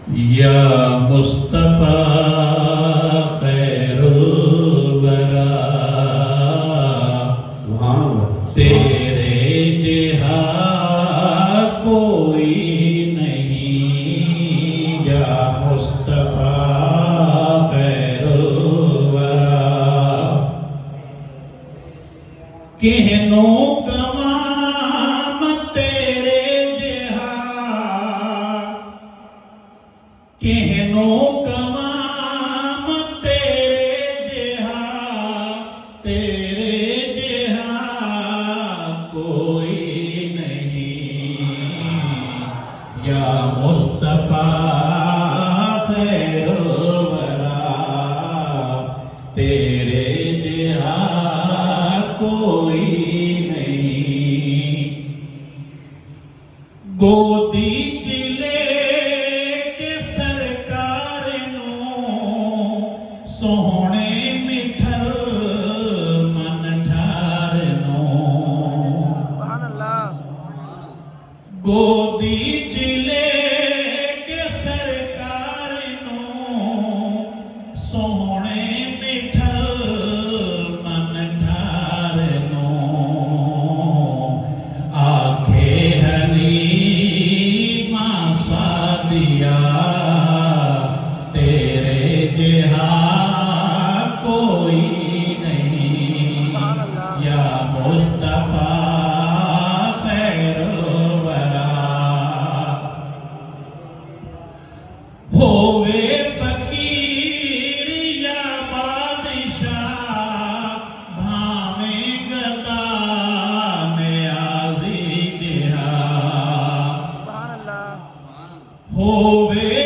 یا مصطفیٰ خیر الورا سبحان اللہ تیرے جہاں کوئی نہیں یا مصطفیٰ خیر الورا کہنوں کمام تیرے جہاں کہنوں کمام تیرے جہاں تیرے جہاں کوئی نہیں یا مصطفیٰ خیر الورا تیرے جہاں کوئی نہیں گودی چلے کے سرکار نوں سوہنے مٹھل من ٹھار نوں سبحان اللہ گودی چلے کے سرکار نوں سوہنے مٹھل من ٹھار نوں آکھے حلیمہ سعدیہ تیرے جہاں کوئی نہیں یا مصطفیٰ خیر الورا ہووے فقیر یا بادشاہ بھاویں گدا نیازی جہاں سبحان اللہ ہووے